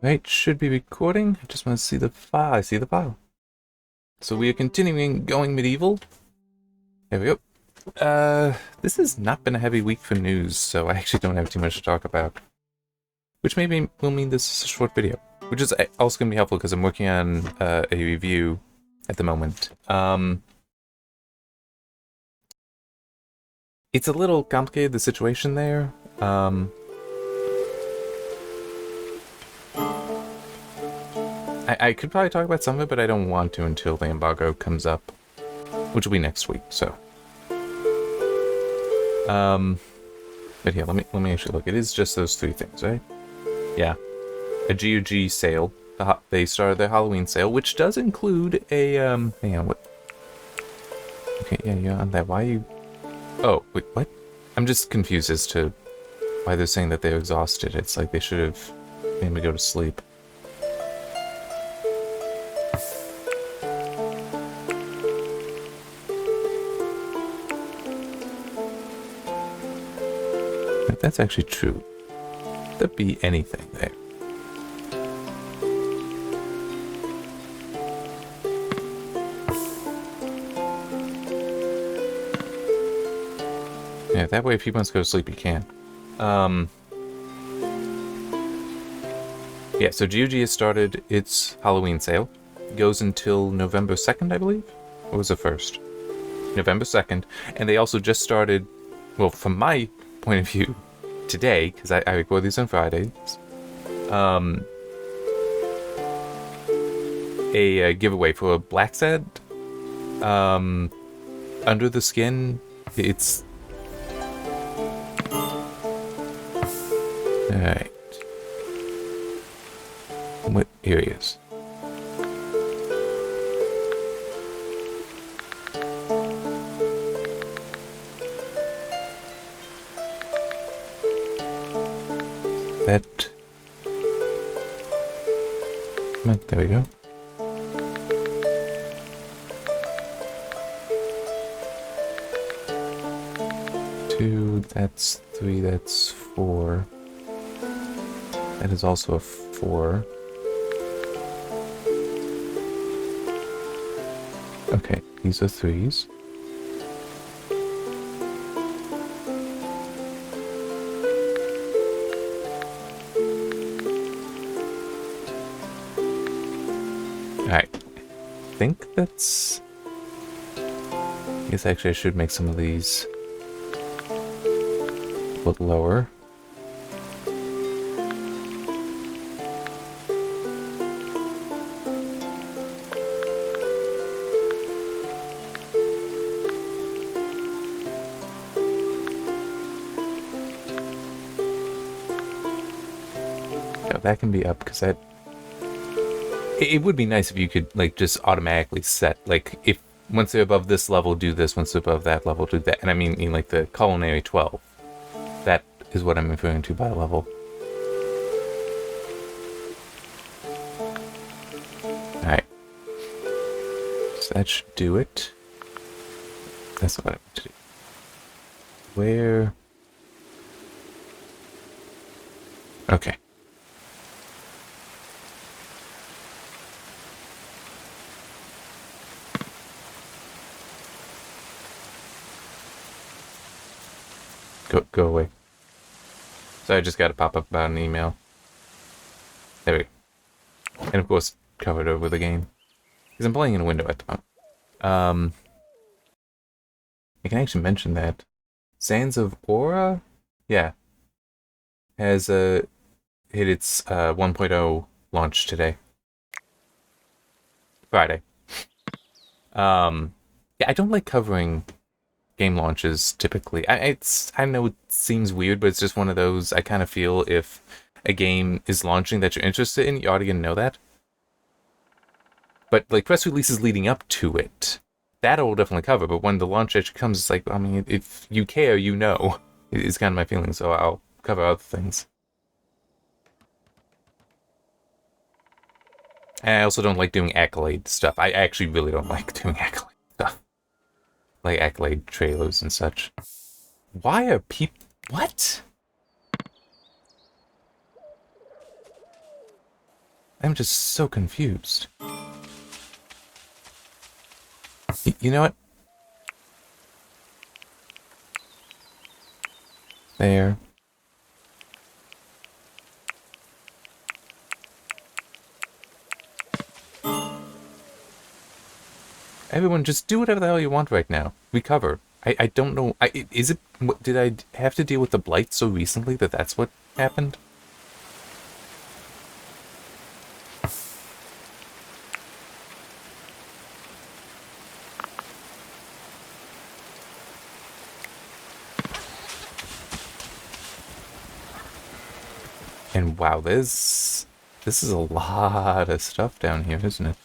Right, should be recording. I just want to see the file. I see the file. So we are continuing going medieval. There we go. This has not been a heavy week for news, so I actually don't have too much to talk about. Which maybe will mean this is a short video. Which is also going to be helpful because I'm working on a review at the moment. It's a little complicated, the situation there. I could probably talk about some of it, but I don't want to until the embargo comes up, which will be next week. So, but yeah, let me actually look. It is just those three things, right? Yeah, a GOG sale. They started their Halloween sale, which does include a hang on, what? Okay, yeah, you're on that. Why are you? Oh, wait, what? I'm just confused as to why they're saying that they're exhausted. It's like they should have made me go to sleep. If that's actually true, there'd be anything there. Yeah, that way if he wants to go to sleep, he can. Yeah, so GOG has started its Halloween sale. It goes until November 2nd, I believe? Or was it 1st? November 2nd. And they also just started, well, from my point of view, today, because I record these on Fridays, a giveaway for a Black Set. Under the Skin, it's... Alright. What areas? That... There we go. 2, that's 3, that's 4. That is also a 4. Okay, these are 3s. Alright. I think that's... I guess actually I should make some of these a little lower. That can be up because that it would be nice if you could like just automatically set like if once they're above this level do this, once they're above that level do that. And I mean like the culinary 12. That is what I'm referring to by level. Alright. So that should do it. That's what I want to do. Where? Okay. Go away. So I just got to pop up about an email. There we go. And of course, covered over the game. Because I'm playing in a window at the moment. I can actually mention that. Sands of Aura? Yeah. Has hit its 1.0 launch today. Friday. Yeah, I don't like covering game launches typically. I know it seems weird, but it's just one of those. I kind of feel if a game is launching that you're interested in, you ought to know that. But like press releases leading up to it, that I'll definitely cover. But when the launch actually comes, it's like, I mean, if you care, you know. It's kind of my feeling, so I'll cover other things. And I also don't like doing Accolade stuff. I actually really don't like doing Accolade stuff. Like Accolade trailers and such. Why are people... What? I'm just so confused. You know what? There. Everyone, just do whatever the hell you want right now. Recover. I don't know. Is it... Did I have to deal with the blight so recently that that's what happened? And wow, this is a lot of stuff down here, isn't it?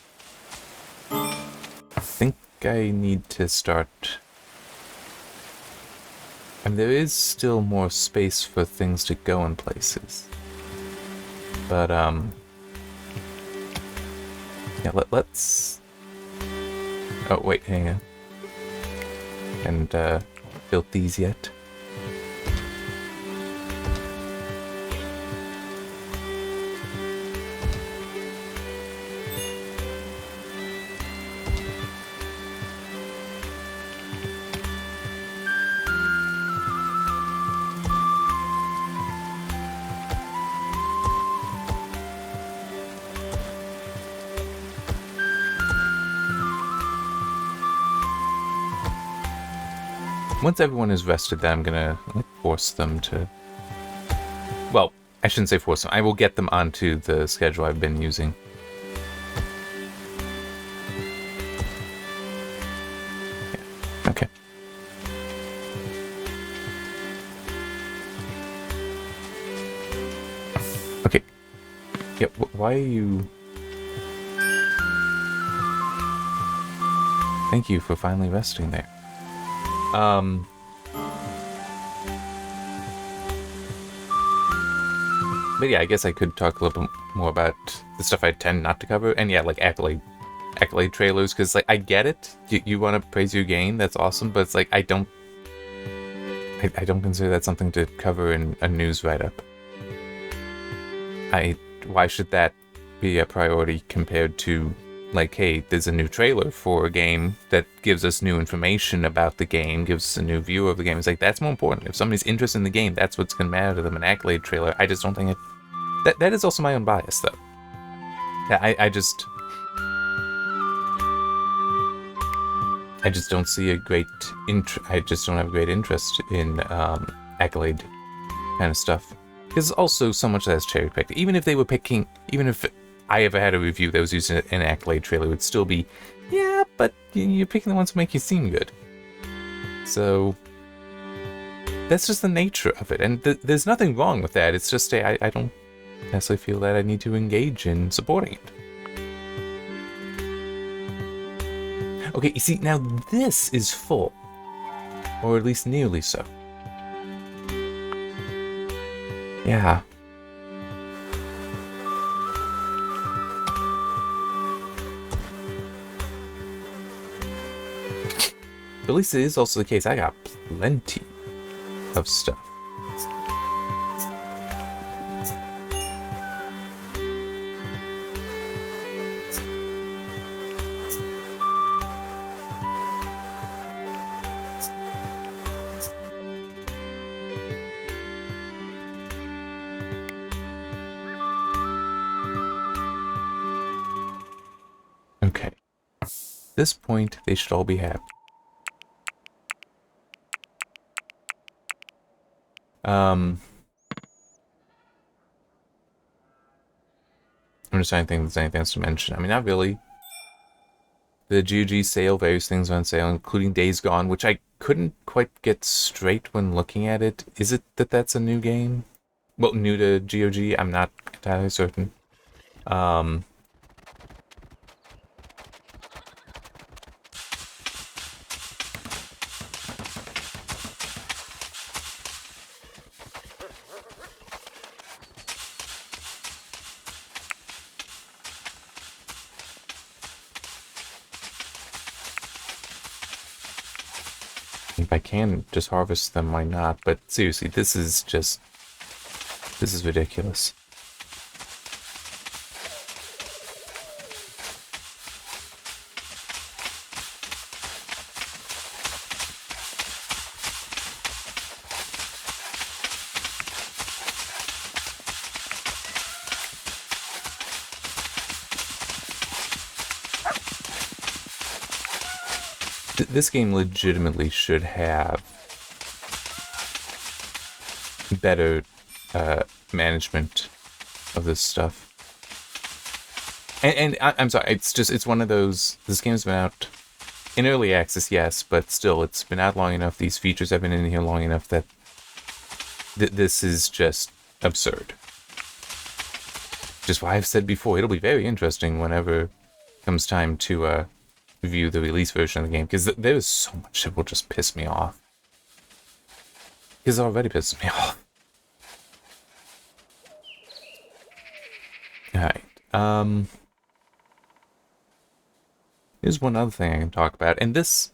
I think I need to start... I mean, there is still more space for things to go in places. But, yeah, let's... Oh, wait, hang on. And, built these yet? Once everyone is rested, then I'm gonna force them to... Well, I shouldn't say force them. I will get them onto the schedule I've been using. Yeah. Okay. Okay. Yeah, why are you... Thank you for finally resting there. But yeah, I guess I could talk a little bit more about the stuff I tend not to cover. And yeah, like accolade trailers, because like I get it. You want to praise your game, that's awesome, but it's like I don't consider that something to cover in a news write-up. Why should that be a priority compared to, like, hey, there's a new trailer for a game that gives us new information about the game, gives us a new view of the game. It's like, that's more important. If somebody's interested in the game, that's what's going to matter to them. An accolade trailer, I just don't think it... That is also my own bias, though. I just don't see a great... I just don't have a great interest in accolade kind of stuff. Because also so much of that's cherry-picked. Even if they were picking... Even if I ever had a review that was using an accolade trailer, it would still be, yeah, but you're picking the ones that make you seem good. So that's just the nature of it, and there's nothing wrong with that. It's just I don't necessarily feel that I need to engage in supporting it. Okay, you see, now this is full, or at least nearly so. Yeah. But at least it is also the case I got plenty of stuff. Okay. At this point, they should all be happy. I'm just trying to think if there's anything else to mention. I mean, not really. The GOG sale, various things on sale, including Days Gone, which I couldn't quite get straight when looking at it. Is it that that's a new game? Well, new to GOG? I'm not entirely certain. If I can just harvest them, why not? But seriously, this is ridiculous. This game legitimately should have better management of this stuff. And I'm sorry, it's one of those, this game's been out in early access, yes, but still, it's been out long enough, these features have been in here long enough that this is just absurd. Just why I've said before, it'll be very interesting whenever it comes time to review the release version of the game, because there's so much that will just piss me off. Because it already pisses me off. Alright, here's one other thing I can talk about, and this,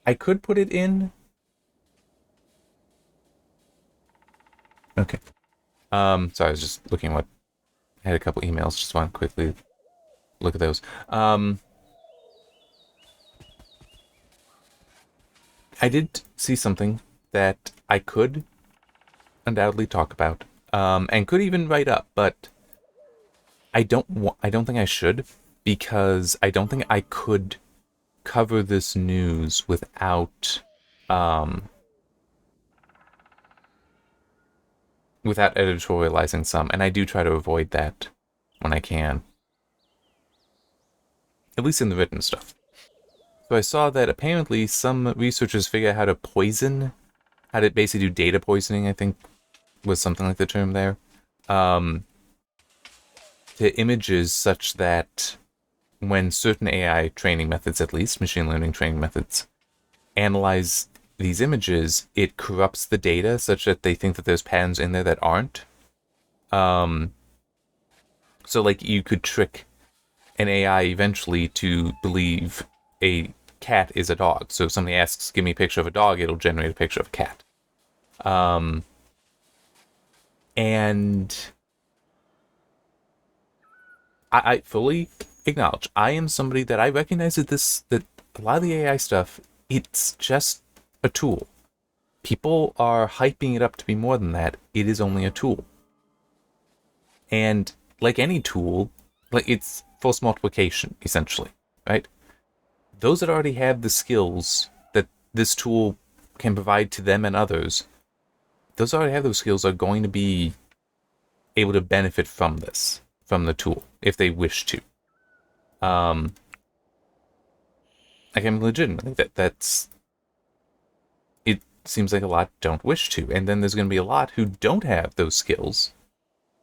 I could put it in. Okay. Sorry, I was just looking what, I had a couple emails, just want to quickly look at those. I did see something that I could undoubtedly talk about, and could even write up, but I don't think I should, because I don't think I could cover this news without editorializing some, and I do try to avoid that when I can. At least in the written stuff. So I saw that apparently some researchers figure out how to basically do data poisoning, I think was something like the term there, to images such that when certain AI training methods, at least, machine learning training methods, analyze these images, it corrupts the data such that they think that there's patterns in there that aren't. So like you could trick an AI eventually to believe a cat is a dog. So if somebody asks, give me a picture of a dog, it'll generate a picture of a cat. And I fully acknowledge, I am somebody that I recognize that a lot of the AI stuff, it's just a tool. People are hyping it up to be more than that. It is only a tool. And like any tool, like it's force multiplication, essentially, right? Those that already have the skills that this tool can provide to them and others, those that already have those skills are going to be able to benefit from this, from the tool, if they wish to. Like I'm legitimately, that's, it seems like a lot don't wish to, and then there's going to be a lot who don't have those skills,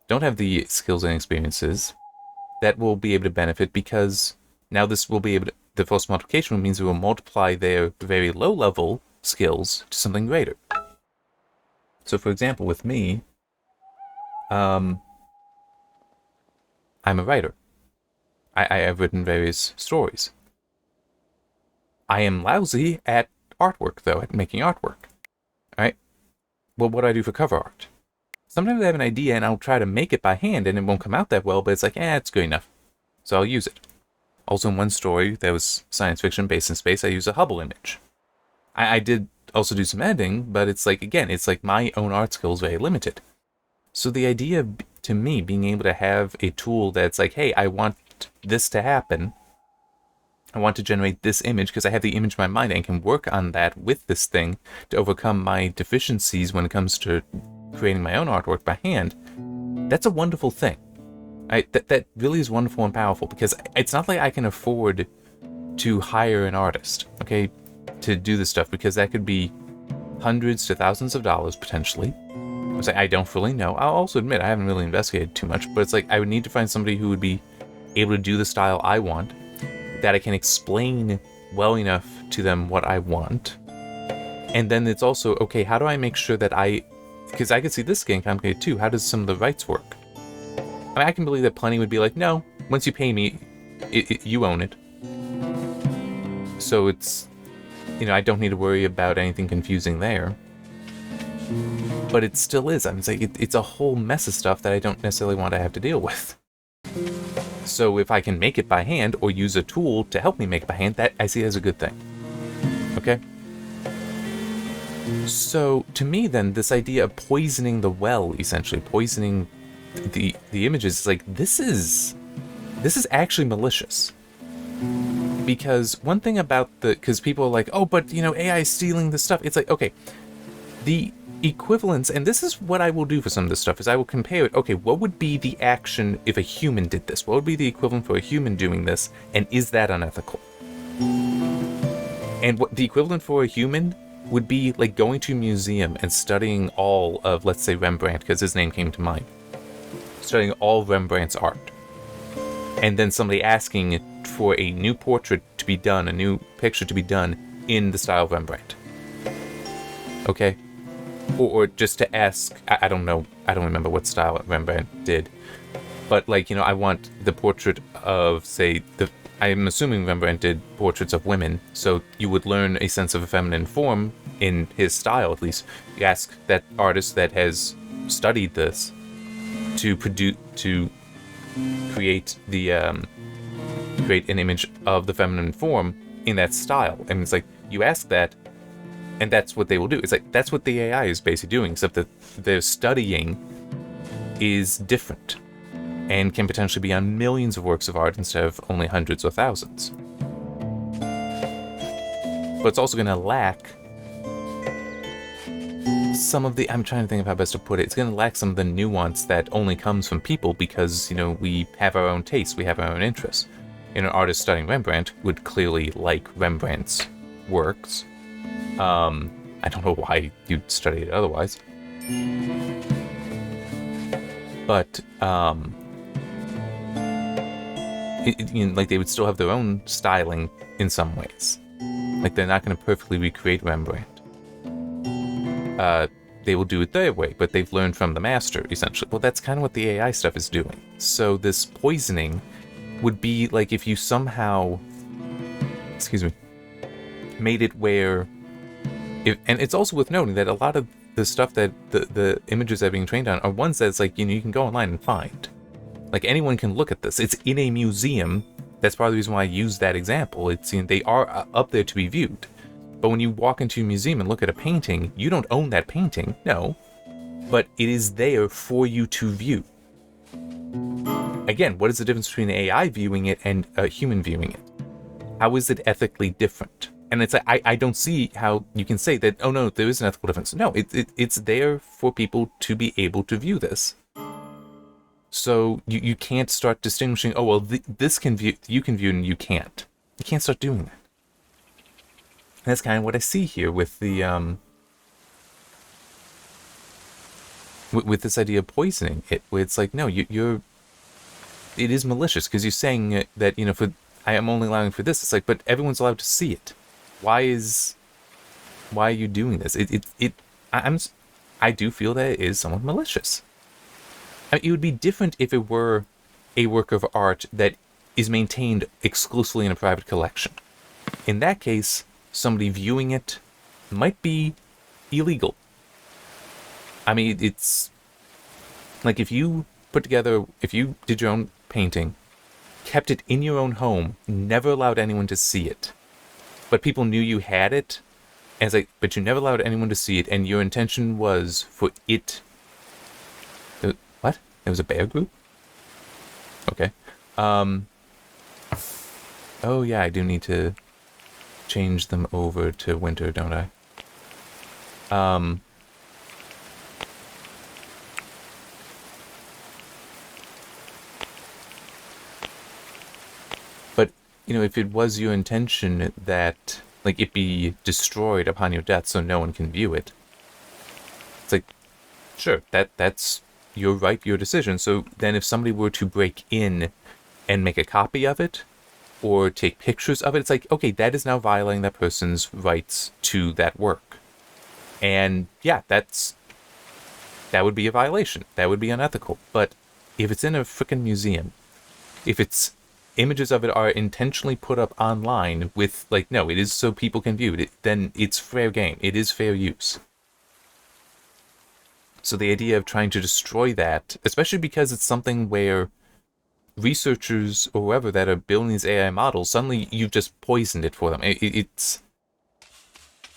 don't have the skills and experiences that will be able to benefit, because now this will be able to, the force multiplication means it will multiply their very low-level skills to something greater. So, for example, with me, I'm a writer. I have written various stories. I am lousy at artwork, though, at making artwork. Alright? Well, what do I do for cover art? Sometimes I have an idea and I'll try to make it by hand and it won't come out that well, but it's like, it's good enough. So I'll use it. Also, in one story that was science fiction based in space, I used a Hubble image. I did also do some editing, but it's like, again, it's like my own art skills are very limited. So the idea, to me, being able to have a tool that's like, hey, I want this to happen. I want to generate this image because I have the image in my mind and can work on that with this thing to overcome my deficiencies when it comes to creating my own artwork by hand. That's a wonderful thing. That really is wonderful and powerful, because it's not like I can afford to hire an artist, okay, to do this stuff, because that could be hundreds to thousands of dollars potentially. It's like, I don't really know. I'll also admit I haven't really investigated too much, but it's like I would need to find somebody who would be able to do the style I want, that I can explain well enough to them what I want. And then it's also, okay, how do I make sure that because I could see this getting complicated too, how does some of the rights work? I mean, I can believe that plenty would be like, no, once you pay me, you own it. So it's, I don't need to worry about anything confusing there. But it still is. I mean, it's like, it's a whole mess of stuff that I don't necessarily want to have to deal with. So if I can make it by hand or use a tool to help me make it by hand, that I see as a good thing. Okay? So to me then, this idea of poisoning the well, essentially, poisoning the images, is like, this is actually malicious. Because one thing about because people are like, oh, but, AI is stealing this stuff. It's like, okay, the equivalence, and this is what I will do for some of this stuff, is I will compare it. Okay, what would be the action if a human did this? What would be the equivalent for a human doing this? And is that unethical? And what the equivalent for a human would be like going to a museum and studying all of, let's say, Rembrandt, because his name came to mind. Studying all of Rembrandt's art. And then somebody asking for a new portrait to be done, a new picture to be done in the style of Rembrandt. Okay? Or just to ask, I don't know, I don't remember what style Rembrandt did. But, like, I want the portrait of, say, I'm assuming Rembrandt did portraits of women, so you would learn a sense of a feminine form, in his style at least. You ask that artist that has studied this to create create an image of the feminine form in that style. And it's like, you ask that, and that's what they will do. It's like, that's what the AI is basically doing, except that their studying is different and can potentially be on millions of works of art instead of only hundreds or thousands. But it's also going to lack some of the, I'm trying to think of how best to put it, it's going to lack some of the nuance that only comes from people because, we have our own tastes, we have our own interests. An artist studying Rembrandt would clearly like Rembrandt's works. I don't know why you'd study it otherwise. But, like, they would still have their own styling in some ways. Like, they're not going to perfectly recreate Rembrandt. They will do it their way, but they've learned from the master, essentially. Well, that's kind of what the AI stuff is doing. So this poisoning would be like if you somehow, made it where, and it's also worth noting that a lot of the stuff that the images that are being trained on are ones that's like, you can go online and find. Like, anyone can look at this. It's in a museum. That's part of the reason why I use that example. It's, they are up there to be viewed. But when you walk into a museum and look at a painting, you don't own that painting, no. But it is there for you to view. Again, what is the difference between AI viewing it and a human viewing it? How is it ethically different? And it's like, I don't see how you can say that, oh no, there is an ethical difference. No, it's there for people to be able to view this. So you can't start distinguishing, oh, well, this can view, you can view and you can't. You can't start doing that. And that's kind of what I see here with the, with this idea of poisoning it, where it's like, no, it is malicious, because you're saying that, I am only allowing for this. It's like, but everyone's allowed to see it. Why are you doing this? I do feel that it is somewhat malicious. I mean, it would be different if it were a work of art that is maintained exclusively in a private collection. In that case, somebody viewing it might be illegal. I mean, it's like if you did your own painting, kept it in your own home, never allowed anyone to see it, but people knew you had it, and it's like, but you never allowed anyone to see it, and your intention was for it. What? It was a bear group? Okay. Oh yeah, I do need to change them over to winter, don't I? But, if it was your intention that, like, it be destroyed upon your death so no one can view it, it's like, sure, that's your right, your decision. So then if somebody were to break in and make a copy of it, or take pictures of it, it's like, okay, that is now violating that person's rights to that work. And yeah, that would be a violation. That would be unethical. But if it's in a freaking museum, if it's images of it are intentionally put up online with, like, no, it is so people can view it, then it's fair game. It is fair use. So the idea of trying to destroy that, especially because it's something where researchers or whoever that are building these AI models, suddenly you've just poisoned it for them. It's,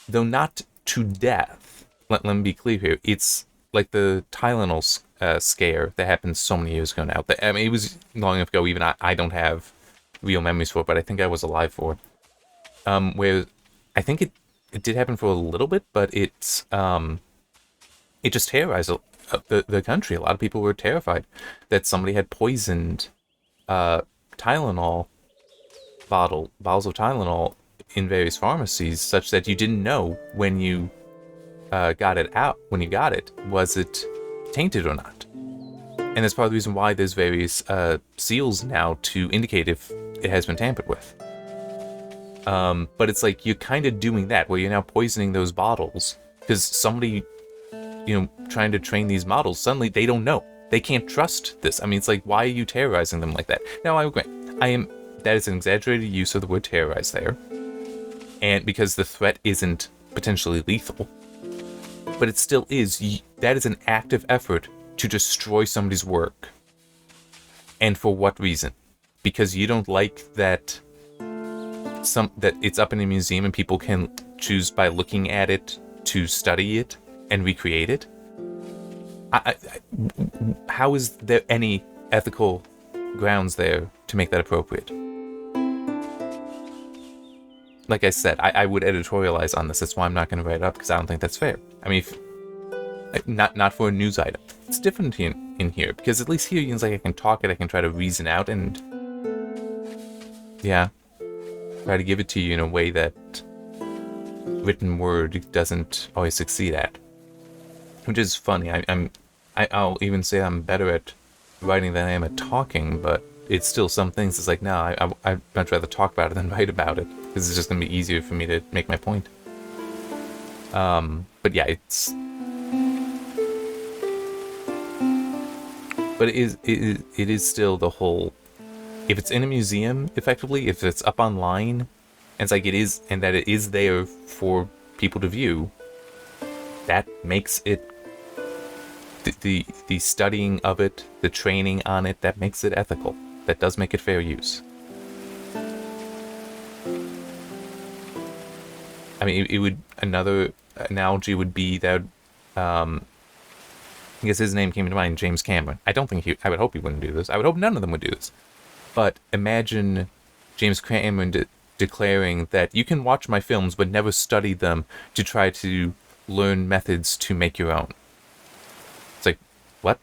though not to death, let me be clear here, it's like the Tylenol scare that happened so many years ago now. I mean, it was long enough ago, even I don't have real memories for it, but I think I was alive for it. Where I think it did happen for a little bit, but it just terrorized the country. A lot of people were terrified that somebody had poisoned Tylenol bottles of Tylenol in various pharmacies, such that you didn't know when you got it out, when you got it, was it tainted or not. And that's part of the reason why there's various seals now to indicate if it has been tampered with. But it's like you're kind of doing that, where you're now poisoning those bottles, because somebody, trying to train these models, suddenly they don't know. They can't trust this. I mean, it's like, why are you terrorizing them like that? Now, I agree. That is an exaggerated use of the word terrorize there. And because the threat isn't potentially lethal. But it still is. That is an active effort to destroy somebody's work. And for what reason? Because you don't like that that it's up in a museum and people can choose by looking at it to study it and recreate it? How is there any ethical grounds there to make that appropriate? Like I said, I would editorialize on this. That's why I'm not going to write it up, because I don't think that's fair. I mean, not for a news item. It's different in here, because at least here, I can talk it, I can try to reason out, and yeah, try to give it to you in a way that written word doesn't always succeed at. Which is funny. I'll even say I'm better at writing than I am at talking, but it's still some things. It's like, no, I'd much rather talk about it than write about it, because it's just going to be easier for me to make my point. But yeah, but it is still the whole, if it's in a museum, effectively, if it's up online, and it's like it is, and that it is there for people to view, that makes it, the studying of it, the training on it, that makes it ethical. That does make it fair use. I mean, another analogy would be that, I guess his name came to mind, James Cameron. I would hope he wouldn't do this. I would hope none of them would do this. But imagine James Cameron declaring that you can watch my films but never study them to try to learn methods to make your own. It's like, what?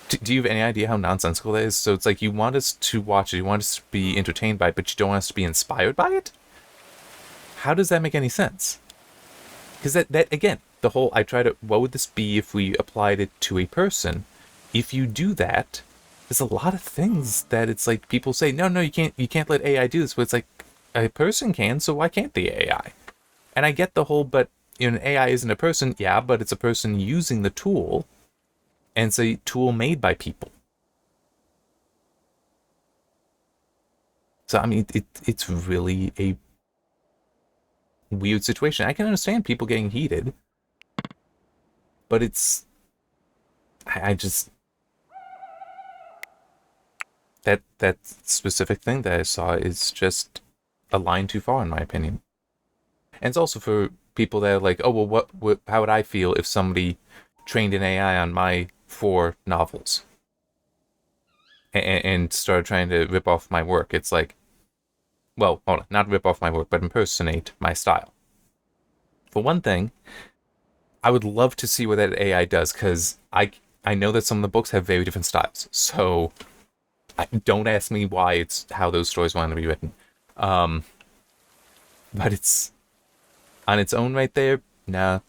Do you have any idea how nonsensical that is? So it's like, you want us to watch it, you want us to be entertained by it, but you don't want us to be inspired by it? How does that make any sense? Because that again, the whole, what would this be if we applied it to a person? If you do that, there's a lot of things that it's like people say, no, you can't let AI do this, but it's like, a person can, so why can't the AI? And I get the whole, but an AI isn't a person, yeah, but it's a person using the tool, and it's a tool made by people. So I mean, it's really a weird situation. I can understand people getting heated, but it's, I just, that specific thing that I saw is just a line too far, in my opinion. And it's also for people that are like, oh, well, how would I feel if somebody trained an AI on my 4 novels and started trying to rip off my work? It's like, well, hold on, not rip off my work, but impersonate my style. For one thing, I would love to see what that AI does, because I know that some of the books have very different styles. So don't ask me why it's how those stories want to be written. But it's on its own right there. Nah,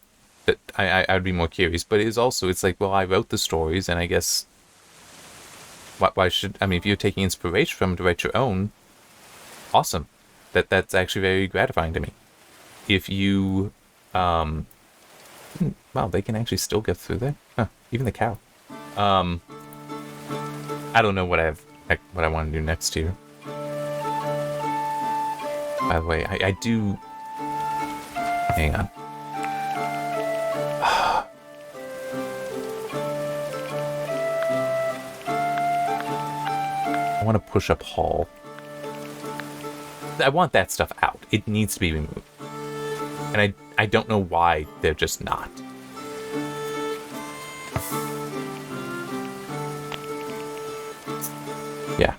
that I'd be more curious. But it's like, well, I wrote the stories, and I guess why should, I mean, if you're taking inspiration from it to write your own, awesome. That's actually very gratifying to me. If you, wow, they can actually still get through there. Huh, even the cow. I don't know what I want to do next here. By the way, I do... Hang on. I want to push up Hall. I want that stuff out. It needs to be removed. And I don't know why they're just not. Yeah.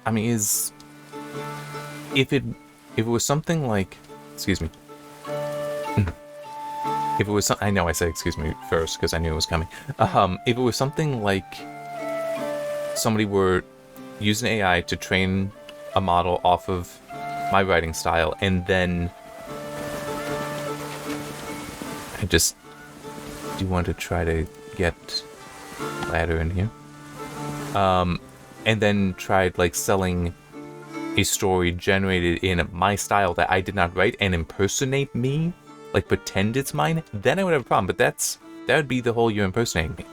I mean, if it was something like, excuse me, if it was I know I said excuse me first because I knew it was coming. If it was something like somebody were using AI to train a model off of my writing style, and then I just do want to try to get ladder in here. And then tried like selling a story generated in my style that I did not write and impersonate me, like pretend it's mine, then I would have a problem. But that would be the whole you're impersonating me.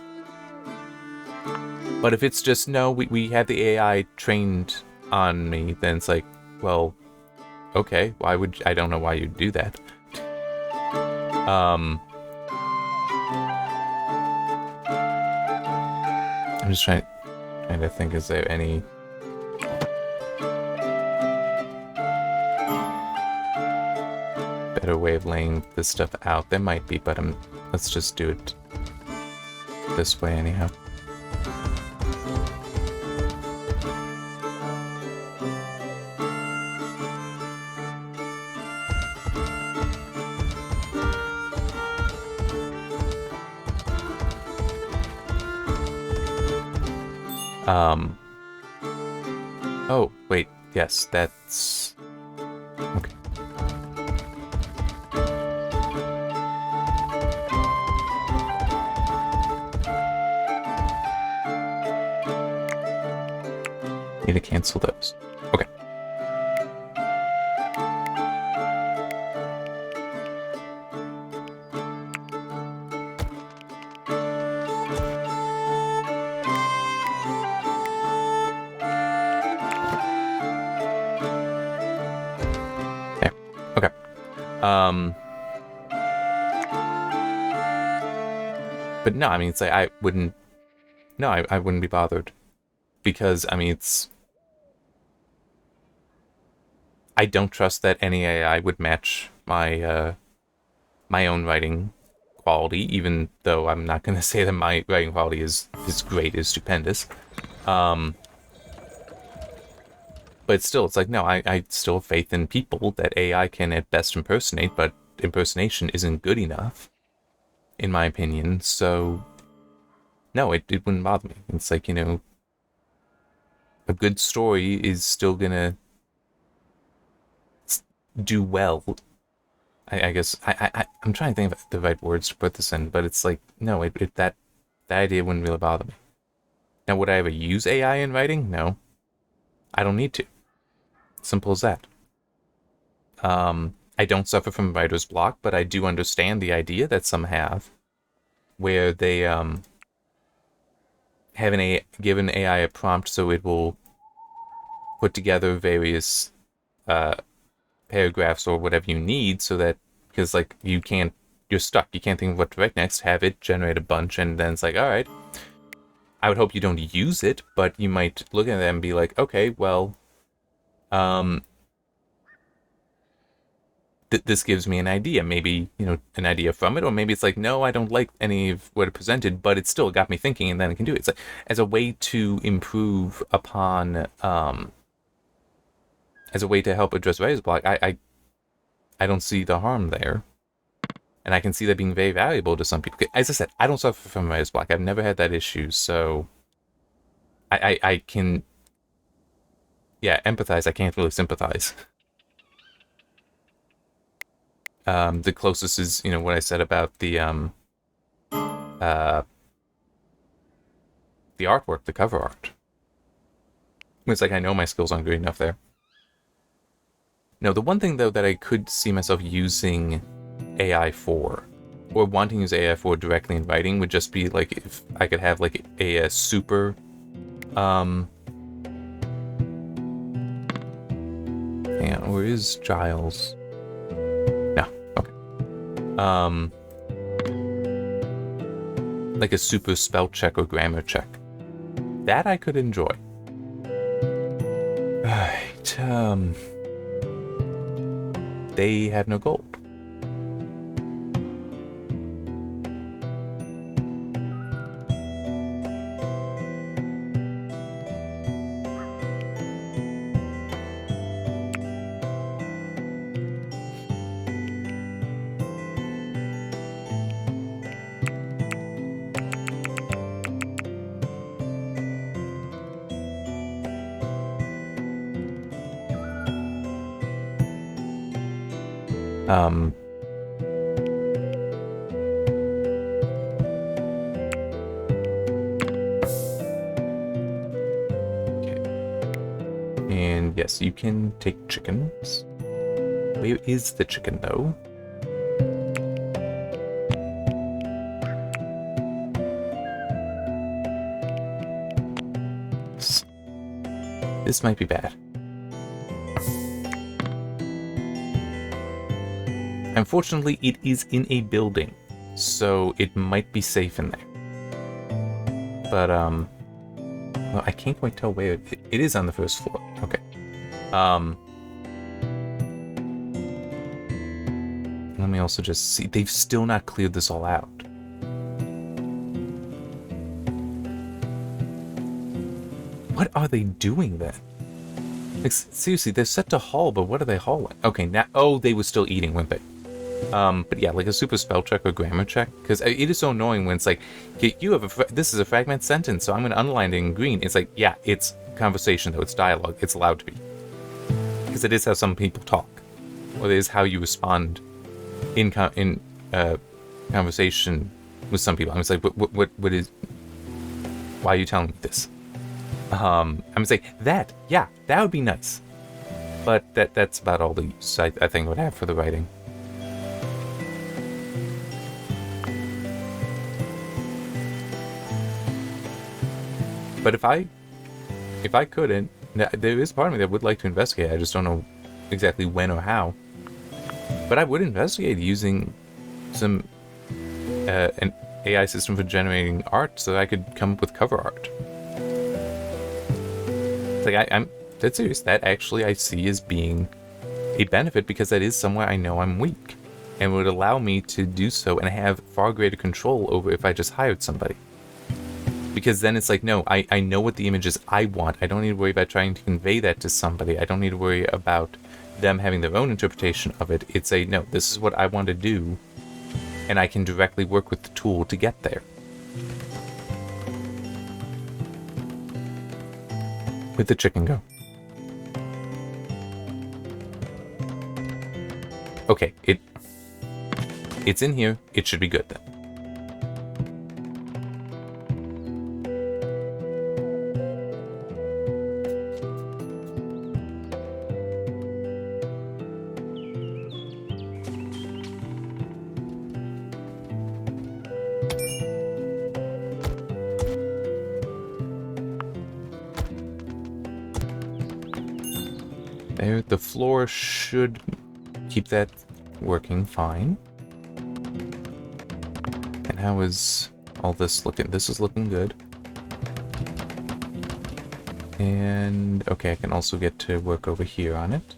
But if it's just, no, we have the AI trained on me, then it's like, well, okay, why would I don't know why you'd do that. I'm just trying to think, is there any better way of laying this stuff out? There might be, but let's just do it this way anyhow. Oh, wait, yes, that's... Okay. Need to cancel those. Okay. There. Okay. But no, I mean, it's like, I wouldn't be bothered. Because, I mean, I don't trust that any AI would match my my own writing quality, even though I'm not going to say that my writing quality is great, is stupendous. But still, it's like, no, I still have faith in people that AI can at best impersonate, but impersonation isn't good enough, in my opinion, so no, it wouldn't bother me. It's like, you know, a good story is still gonna do well. I guess I'm trying to think of the right words to put this in, but it's like, no, that idea wouldn't really bother me. Now, would I ever use AI in writing? No. I don't need to. Simple as that. I don't suffer from writer's block, but I do understand the idea that some have, where they given AI a prompt so it will put together various paragraphs or whatever you need, so that, because like you're stuck, you can't think of what to write next, have it generate a bunch, and then it's like, all right, I would hope you don't use it, but you might look at it and be like, okay, well, this gives me an idea, maybe, you know, an idea from it, or maybe it's like, no, I don't like any of what it presented, but it still got me thinking, and then I can do it. It's like, as a way to improve upon, as a way to help address writer's block, I don't see the harm there. And I can see that being very valuable to some people. As I said, I don't suffer from writer's block. I've never had that issue, so I can, yeah, empathize. I can't really sympathize. The closest is, you know, what I said about the artwork, the cover art. It's like, I know my skills aren't good enough there. No, the one thing, though, that I could see myself using AI for, or wanting to use AI for directly in writing, would just be, like, if I could have, like, a super, hang on, where is Giles? No, okay. Like a super spell check or grammar check. That I could enjoy. Right, they have no gold. Um, okay. And yes, you can take chickens. Where is the chicken, though? This might be bad. Unfortunately, it is in a building, so it might be safe in there. But, well, I can't quite tell where it is on the first floor. Okay. Let me also just see. They've still not cleared this all out. What are they doing then? Like, seriously, they're set to haul, but what are they hauling? Okay, now, oh, they were still eating, weren't they? But yeah, like a super spell check or grammar check, because it is so annoying when it's like, you have this is a fragment sentence, so I'm going to underline it in green. It's like, yeah, it's conversation though, it's dialogue, it's allowed to be, because it is how some people talk, or it is how you respond in conversation with some people. I'm just like, what is? Why are you telling me this? I'm just like that. Yeah, that would be nice, but that's about all the use I think I would have for the writing. But if I couldn't, there is part of me that would like to investigate. I just don't know exactly when or how. But I would investigate using some an AI system for generating art, so that I could come up with cover art. It's like I'm dead serious. That actually I see as being a benefit, because that is somewhere I know I'm weak, and would allow me to do so and have far greater control over if I just hired somebody. Because then it's like, no, I know what the images I want. I don't need to worry about trying to convey that to somebody. I don't need to worry about them having their own interpretation of it. It's a, no, this is what I want to do, and I can directly work with the tool to get there. Where'd the chicken go? Okay, it's in here. It should be good then. There, the floor should keep that working fine. And how is all this looking? This is looking good. And, okay, I can also get to work over here on it.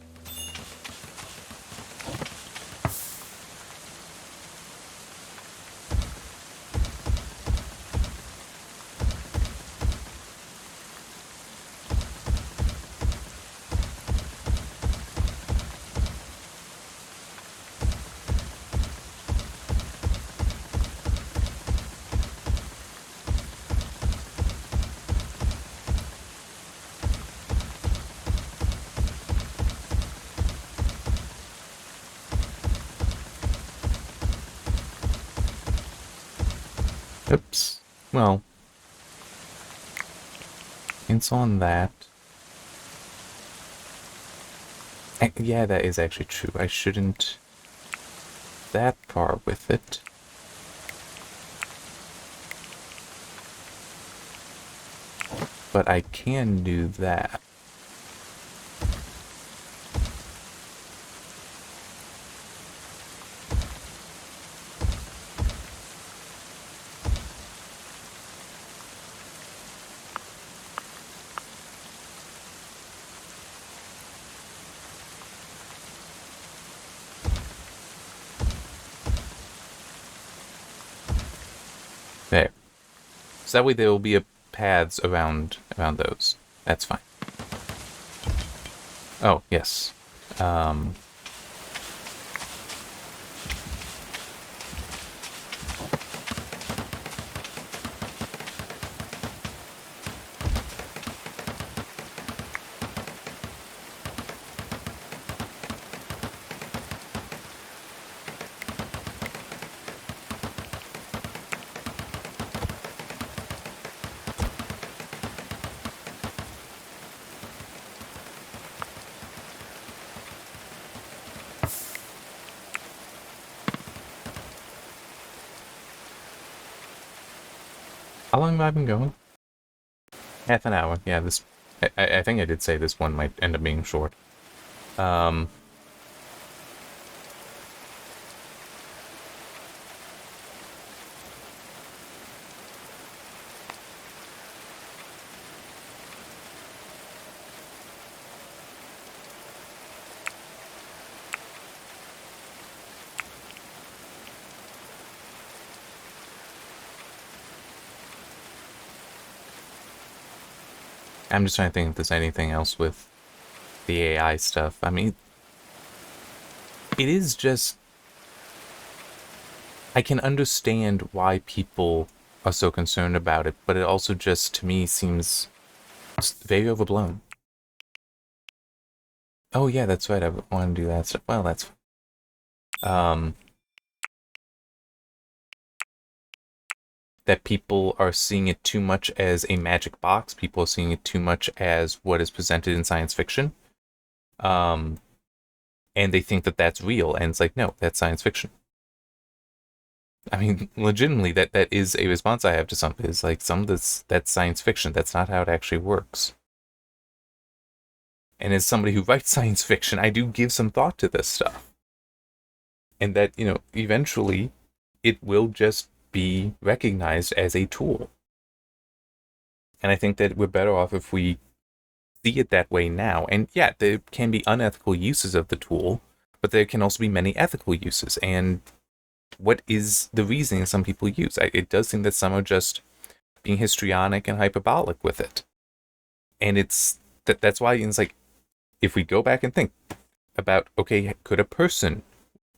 Oops. Well, it's on that. Yeah, that is actually true. I shouldn't that far with it. But I can do that. There. So that way there will be paths around those. That's fine. Oh, yes. How long have I been going? Half an hour. Yeah, this. I think I did say this one might end up being short. Um. I'm just trying to think if there's anything else with the AI stuff. I mean, it is just. I can understand why people are so concerned about it, but it also just, to me, seems very overblown. Oh yeah, that's right. I want to do that stuff. Well, that's that people are seeing it too much as a magic box. People are seeing it too much as what is presented in science fiction. And they think that that's real, and it's like, no, that's science fiction. I mean, legitimately, that is a response I have to something. Is like, some of this, that's science fiction. That's not how it actually works. And as somebody who writes science fiction, I do give some thought to this stuff. And that, eventually it will just be recognized as a tool. And I think that we're better off if we see it that way now. And yeah, there can be unethical uses of the tool, but there can also be many ethical uses. And what is the reasoning some people use? It does seem that some are just being histrionic and hyperbolic with it. And that's why it's like, if we go back and think about, okay, could a person,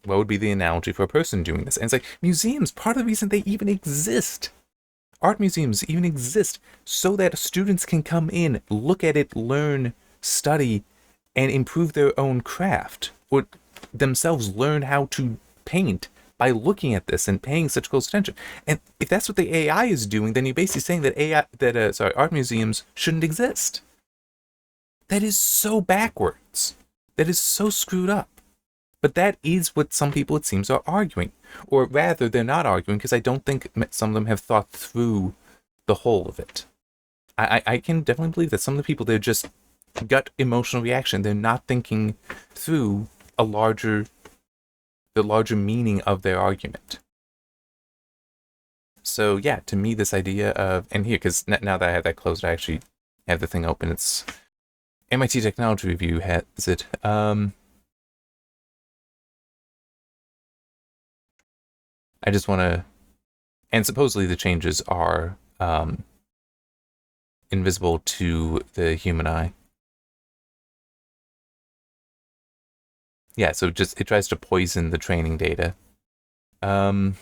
what would be the analogy for a person doing this? And it's like, museums, part of the reason they even exist, art museums even exist, so that students can come in, look at it, learn, study, and improve their own craft, or themselves learn how to paint by looking at this and paying such close attention. And if that's what the AI is doing, then you're basically saying that art museums shouldn't exist. That is so backwards. That is so screwed up. But that is what some people, it seems, are arguing. Or rather, they're not arguing, because I don't think some of them have thought through the whole of it. I can definitely believe that some of the people, they're just gut emotional reaction. They're not thinking through the larger meaning of their argument. So yeah, to me, this idea of, and here, because now that I have that closed, I actually have the thing open. It's MIT Technology Review has it. I just want to, and supposedly the changes are invisible to the human eye. Yeah, so it tries to poison the training data. In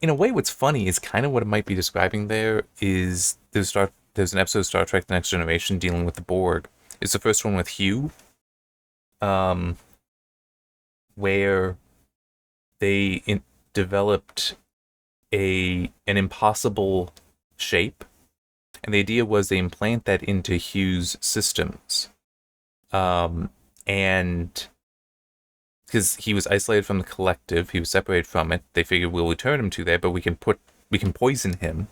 a way, what's funny is kind of what it might be describing there is there's an episode of Star Trek: The Next Generation dealing with the Borg. It's the first one with Hugh, where they developed an impossible shape, and the idea was they implant that into Hugh's systems, and because he was isolated from the collective, he was separated from it. They figured we'll return him to there, but we can poison him.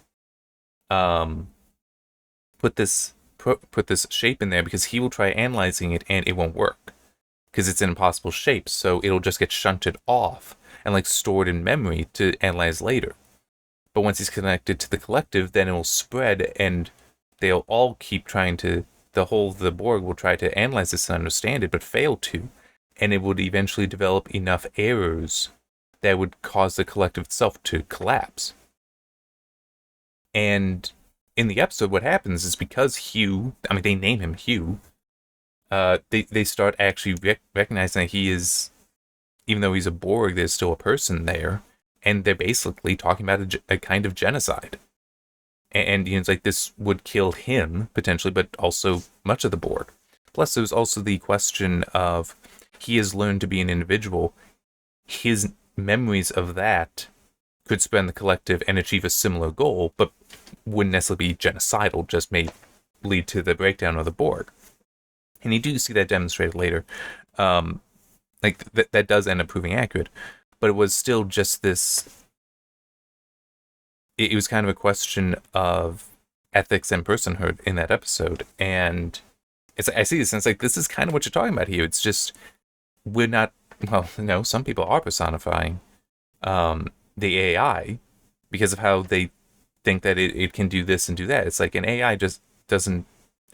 Put this shape in there because he will try analyzing it and it won't work because it's an impossible shape. So it'll just get shunted off and like stored in memory to analyze later. But once he's connected to the collective, then it will spread and they'll all keep trying to. The Borg will try to analyze this and understand it, but fail to. And it would eventually develop enough errors that would cause the collective itself to collapse. And in the episode, what happens is because Hugh, I mean, they name him Hugh, they start actually recognizing that he is, even though he's a Borg, there's still a person there, and they're basically talking about a kind of genocide. And it's like this would kill him, potentially, but also much of the Borg. Plus, there's also the question of he has learned to be an individual. His memories of that could spread the collective and achieve a similar goal, but wouldn't necessarily be genocidal, just may lead to the breakdown of the Borg. And you do see that demonstrated later. That does end up proving accurate, but it was still just this it was kind of a question of ethics and personhood in that episode. And I see this, and it's like, this is kind of what you're talking about here. It's just, we're not, well, some people are personifying the AI because of how they think that it can do this and do that. It's like an AI just doesn't,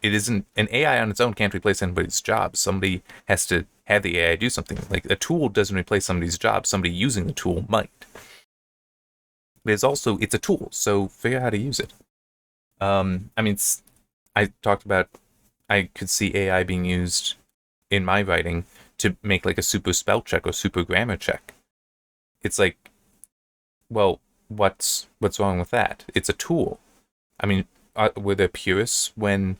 it isn't, an AI on its own can't replace anybody's job. Somebody has to have the AI do something. Like, a tool doesn't replace somebody's job. Somebody using the tool might. There's also, it's a tool, so figure out how to use it. I talked about, I could see AI being used in my writing to make like a super spell check or super grammar check. It's like, well, what's wrong with that? It's a tool. I mean, were there purists when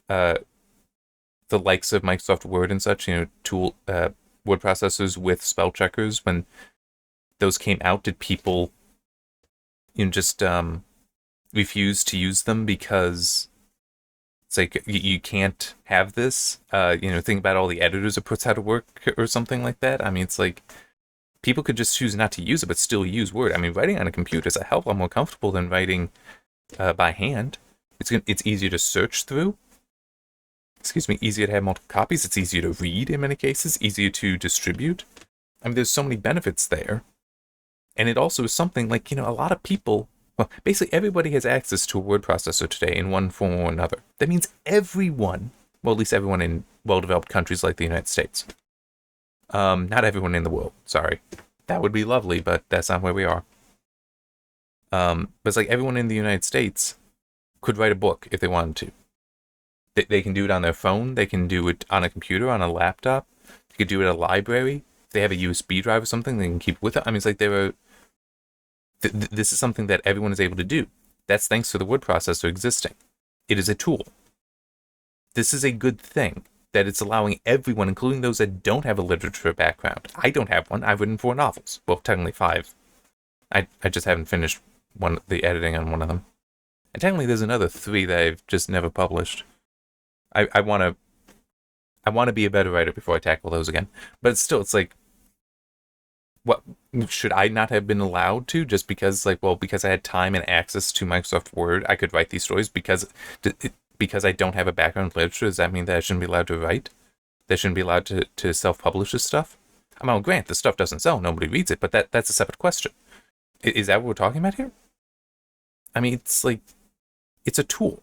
the likes of Microsoft Word and such, tool word processors with spell checkers, when those came out, did people just refuse to use them because it's like, you can't have this? Think about all the editors it puts out of work or something like that. I mean, it's like, people could just choose not to use it, but still use Word. I mean, writing on a computer is a hell of a lot more comfortable than writing by hand. It's easier to search through. Easier to have multiple copies. It's easier to read in many cases. Easier to distribute. I mean, there's so many benefits there. And it also is something like, a lot of people, well, basically everybody has access to a word processor today in one form or another. That means everyone, well, at least everyone in well-developed countries like the United States. Not everyone in the world, sorry. That would be lovely, but that's not where we are. But it's like everyone in the United States could write a book if they wanted to. They can do it on their phone. They can do it on a computer, on a laptop. They could do it at a library. If they have a USB drive or something, they can keep with it. I mean, it's like this is something that everyone is able to do. That's thanks to the word processor existing. It is a tool. This is a good thing, that it's allowing everyone, including those that don't have a literature background. I don't have one. I've written 4 novels. Well, technically 5. I just haven't finished the editing on one of them. And technically there's another 3 that I've just never published. I want to be a better writer before I tackle those again. But it's like, what should I not have been allowed to, just because because I had time and access to Microsoft Word, I could write these stories because I don't have a background in literature? Does that mean that I shouldn't be allowed to write? That I shouldn't be allowed to self-publish this stuff? I mean, grant the stuff doesn't sell, nobody reads it, but that's a separate question. Is that what we're talking about here? I mean, it's like, it's a tool.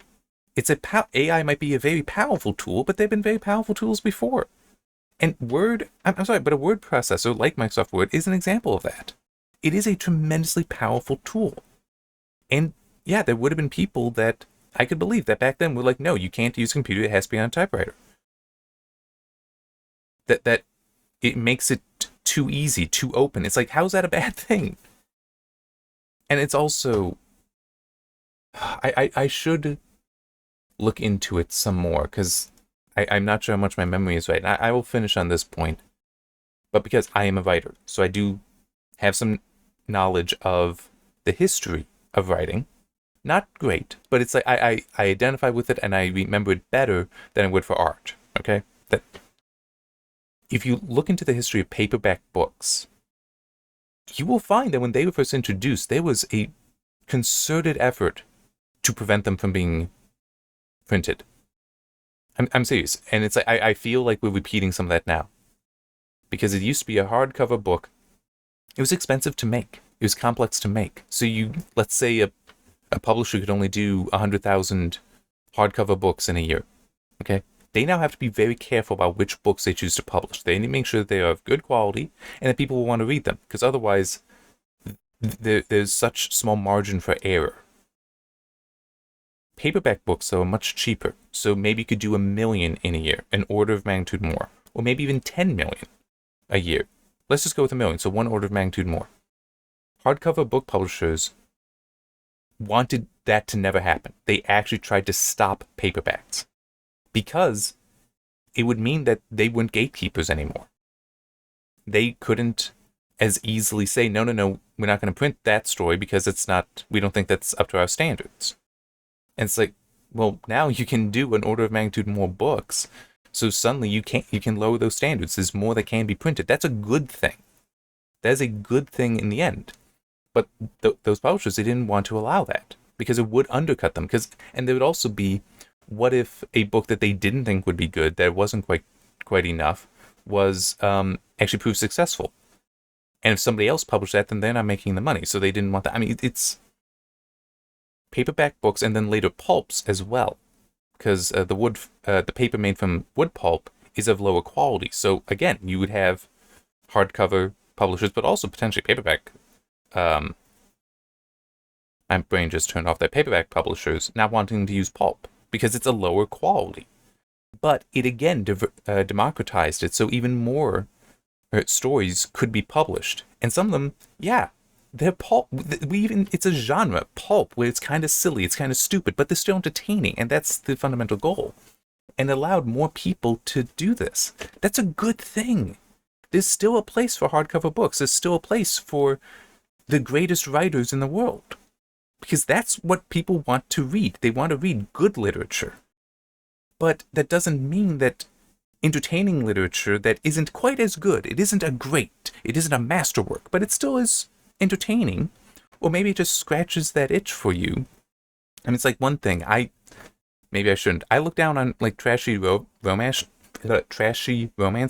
AI might be a very powerful tool, but they've been very powerful tools before. And Word, I'm sorry, but a word processor like Microsoft Word is an example of that. It is a tremendously powerful tool. And yeah, there would have been people that I could believe that back then were like, no, you can't use a computer, it has to be on a typewriter. That it makes it too easy, too open. It's like, how's that a bad thing? And it's also, I should look into it some more, because I'm not sure how much my memory is right. And I will finish on this point. But because I am a writer, so I do have some knowledge of the history of writing. Not great, but it's like I identify with it and I remember it better than I would for art. Okay? That if you look into the history of paperback books, you will find that when they were first introduced, there was a concerted effort to prevent them from being printed. I'm serious. And it's like, I feel like we're repeating some of that now. Because it used to be a hardcover book. It was expensive to make. It was complex to make. So let's say a publisher could only do 100,000 hardcover books in a year. Okay? They now have to be very careful about which books they choose to publish. They need to make sure that they are of good quality and that people will want to read them. Because otherwise, there's such small margin for error. Paperback books are much cheaper. So maybe you could do 1 million in a year, an order of magnitude more. Or maybe even 10 million a year. Let's just go with 1 million, so 1 order of magnitude more. Hardcover book publishers wanted that to never happen. They actually tried to stop paperbacks because it would mean that they weren't gatekeepers anymore. They couldn't as easily say, no, we're not going to print that story because we don't think that's up to our standards. And it's like, well, now you can do an order of magnitude more books. So suddenly you can lower those standards. There's more that can be printed. That's a good thing. That is a good thing in the end. But those publishers, they didn't want to allow that because it would undercut them. And there would also be, what if a book that they didn't think would be good, that wasn't quite enough, was actually proved successful? And if somebody else published that, then they're not making the money. So they didn't want that. I mean, it's paperback books and then later pulps as well, because the paper made from wood pulp is of lower quality. So again, you would have hardcover publishers, but also potentially paperback. My brain just turned off. That paperback publishers not wanting to use pulp because it's a lower quality. But it again democratized it, so even more stories could be published, and some of them, yeah, they're pulp. It's a genre, pulp, where it's kind of silly, it's kind of stupid, but they're still entertaining, and that's the fundamental goal. And allowed more people to do this. That's a good thing. There's still a place for hardcover books. There's still a place for the greatest writers in the world, because that's what people want to read. They want to read good literature. But that doesn't mean that entertaining literature that isn't quite as good, it isn't it isn't a masterwork, but it still is entertaining, or maybe it just scratches that itch for you. And it's like one thing, maybe I shouldn't. I look down on like trashy romance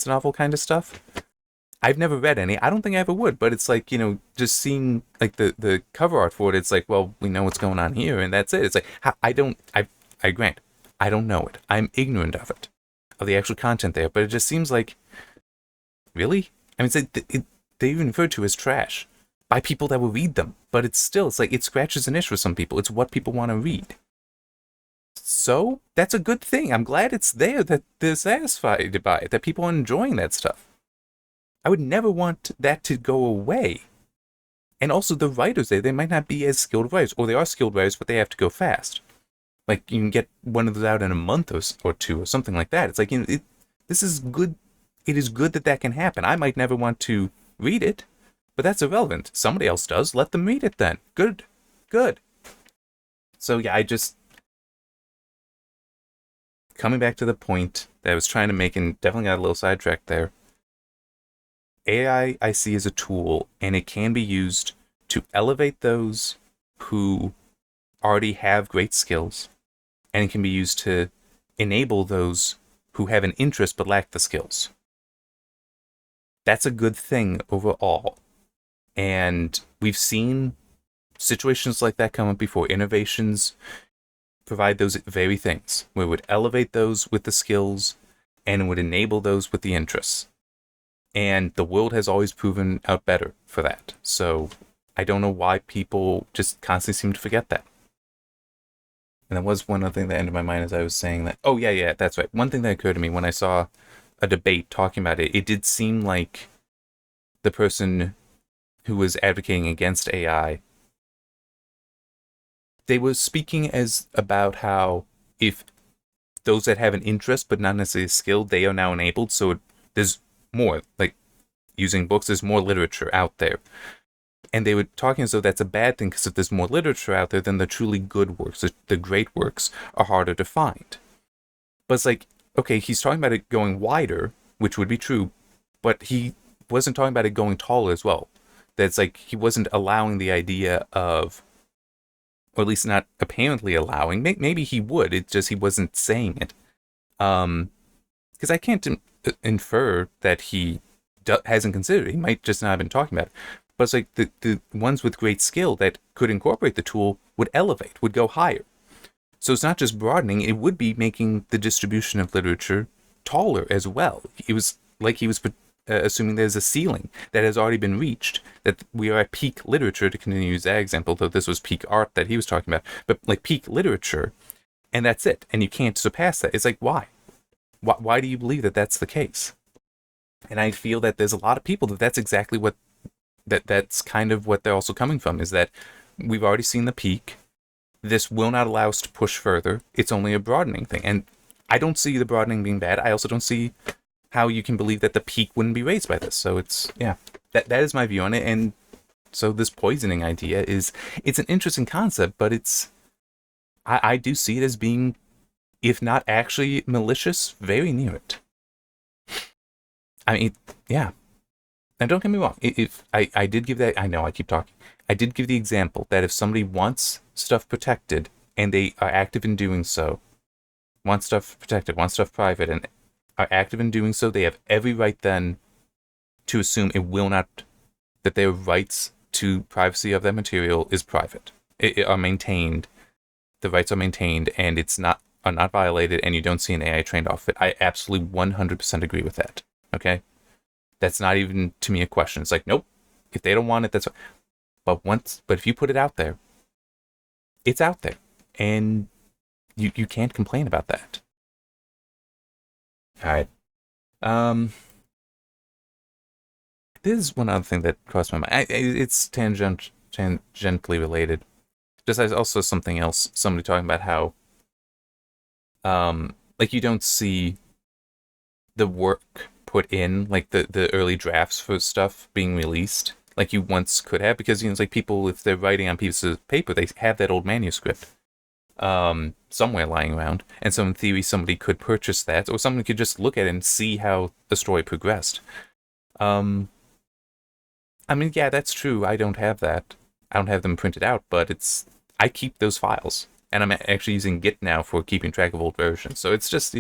novel kind of stuff. I've never read any. I don't think I ever would, but it's like, just seeing like the cover art for it, it's like, well, we know what's going on here, and that's it. It's like, I grant, I don't know it. I'm ignorant of it, of the actual content there, but it just seems like, really? I mean, they even refer to as trash by people that will read them, but it's like, it scratches an itch for some people. It's what people want to read. So, that's a good thing. I'm glad it's there, that they're satisfied by it, that people are enjoying that stuff. I would never want that to go away. And also, the writers there, they might not be as skilled writers, or they are skilled writers, but they have to go fast. Like, you can get one of those out in a month or two, or something like that. It's like, this is good. It is good that can happen. I might never want to read it, but that's irrelevant. Somebody else does. Let them read it then. Good. So, yeah, coming back to the point that I was trying to make, and definitely got a little sidetracked there. AI, I see as a tool, and it can be used to elevate those who already have great skills, and it can be used to enable those who have an interest but lack the skills. That's a good thing overall. And we've seen situations like that come up before. Innovations provide those very things, where it would elevate those with the skills, and it would enable those with the interests. And the world has always proven out better for that. So I don't know why people just constantly seem to forget that. And there was one other thing that entered my mind as I was saying that. Oh, yeah, that's right. One thing that occurred to me when I saw a debate talking about it, it did seem like the person who was advocating against AI, they were speaking about how if those that have an interest but not necessarily skilled, they are now enabled. So there's more, like using books, there's more literature out there. And they were talking as though that's a bad thing, because if there's more literature out there, then the truly good works, the great works, are harder to find. But it's like, okay, he's talking about it going wider, which would be true, but he wasn't talking about it going taller as well. That's like, he wasn't allowing the idea of, or at least not apparently allowing, maybe he would, it's just he wasn't saying it. Because I can't infer that he hasn't considered it. He might just not have been talking about it. But it's like the ones with great skill that could incorporate the tool would elevate, would go higher. So it's not just broadening, it would be making the distribution of literature taller as well. It was like he was assuming there's a ceiling that has already been reached, that we are at peak literature, to continue to use that example, though this was peak art that he was talking about, but like peak literature, and that's it, and you can't surpass that. It's like, why? Why do you believe that that's the case? And I feel that there's a lot of people that's exactly what, that's kind of what they're also coming from, is that we've already seen the peak. This will not allow us to push further. It's only a broadening thing. And I don't see the broadening being bad. I also don't see how you can believe that the peak wouldn't be raised by this. So it's, yeah, that is my view on it. And so this poisoning idea it's an interesting concept, but I do see it as being, if not actually malicious, very near it. I mean, yeah. Now, don't get me wrong. If I did give that, I know I keep talking. I did give the example that if somebody wants stuff protected and they are active in doing so, want stuff protected, want stuff private, and are active in doing so, they have every right then to assume it will not, that their rights to privacy of that material is private. It are maintained. The rights are maintained, and are not violated, and you don't see an AI trained off it. I absolutely 100% agree with that. Okay? That's not even, to me, a question. It's like, nope, if they don't want it, that's fine. But if you put it out there, it's out there. And you can't complain about that. All right. There's one other thing that crossed my mind. It's tangentially related. Just as also something else. Somebody talking about how, like you don't see the work put in, like the early drafts for stuff being released, like you once could have, because it's like people, if they're writing on pieces of paper, they have that old manuscript somewhere lying around, and so in theory somebody could purchase that, or someone could just look at it and see how the story progressed. I mean, yeah, that's true. I don't have that. I don't have them printed out, but I keep those files, and I'm actually using Git now for keeping track of old versions. So it's just,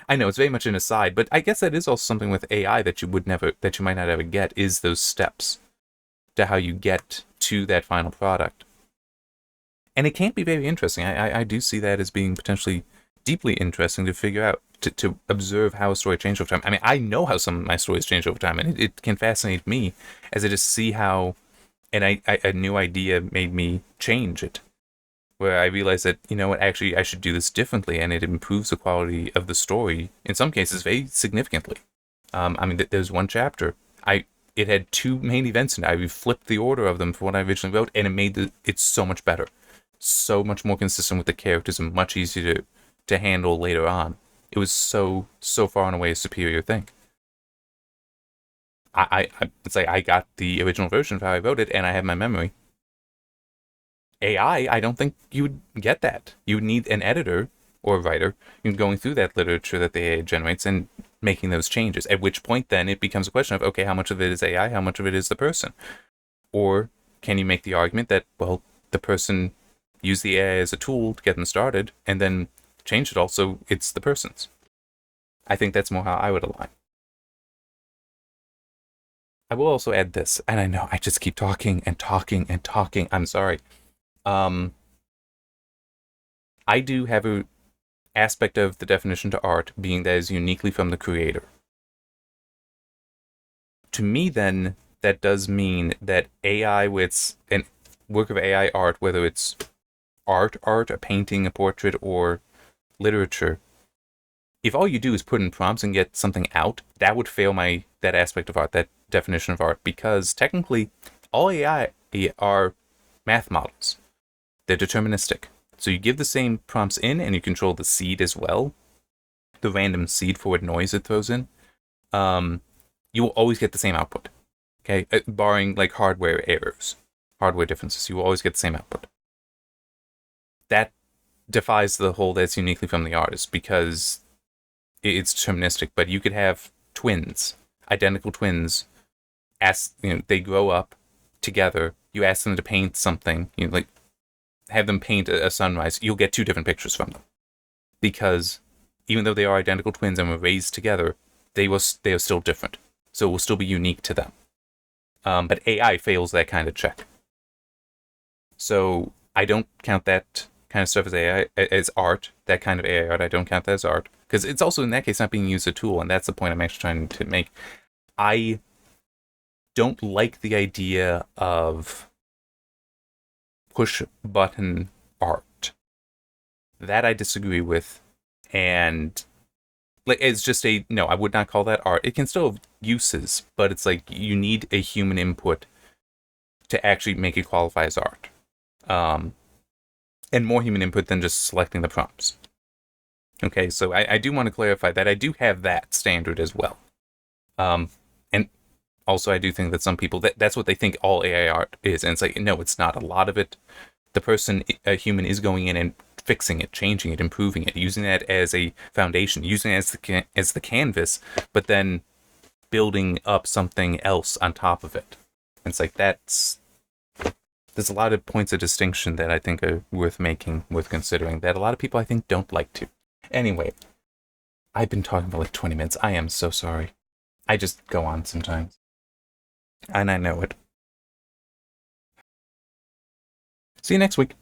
I know it's very much an aside, but I guess that is also something with AI that you might not ever get, is those steps to how you get to that final product. And it can be very interesting. I do see that as being potentially deeply interesting to figure out, to observe how a story changed over time. I mean, I know how some of my stories change over time, and it can fascinate me as I just see how, and a new idea made me change it, where I realized that, what, actually I should do this differently, and it improves the quality of the story, in some cases, very significantly. I mean, there's one chapter, it had two main events, and I flipped the order of them for what I originally wrote, and it made it so much better. So much more consistent with the characters and much easier to handle later on. It was so far and away a superior thing. It's like I got the original version of how I wrote it, and I have my memory. AI, I don't think you would get that. You would need an editor or a writer going through that literature that the AI generates and making those changes. At which point, then, it becomes a question of, okay, how much of it is AI, how much of it is the person? Or can you make the argument that, well, the person used the AI as a tool to get them started, and then change it all so it's the person's? I think that's more how I would align. I will also add this, and I know I just keep talking and talking and talking. I'm sorry. I do have a aspect of the definition to art being that is uniquely from the creator. To me, then, that does mean that AI, with an work of AI art, whether it's art, a painting, a portrait, or literature, if all you do is put in prompts and get something out, that would fail that aspect of art, that definition of art, because technically all AI are math models. They're deterministic. So you give the same prompts in, and you control the seed as well, the random seed for what noise it throws in. You will always get the same output. Okay, barring like hardware errors, hardware differences, you will always get the same output. That defies the whole that's uniquely from the artist, because it's deterministic. But you could have twins, identical twins, they grow up together. You ask them to paint something, like have them paint a sunrise. You'll get two different pictures from them, because even though they are identical twins and were raised together, they are still different. So it will still be unique to them. But AI fails that kind of check. So I don't count that kind of stuff as AI, as art. That kind of AI art, I don't count that as art, because it's also, in that case, not being used as a tool, and that's the point I'm actually trying to make. I don't like the idea of push-button art. That I disagree with, and like it's just no, I would not call that art. It can still have uses, but it's like you need a human input to actually make it qualify as art. And more human input than just selecting the prompts. Okay, so I do want to clarify that I do have that standard as well. And also I do think that some people, that's what they think all AI art is. And it's like, no, it's not. A lot of it, the person, a human, is going in and fixing it, changing it, improving it, using that as a foundation, using it as the canvas, but then building up something else on top of it. And it's like, there's a lot of points of distinction that I think are worth making, worth considering, that a lot of people I think don't like to. Anyway, I've been talking for like 20 minutes. I am so sorry. I just go on sometimes. And I know it. See you next week.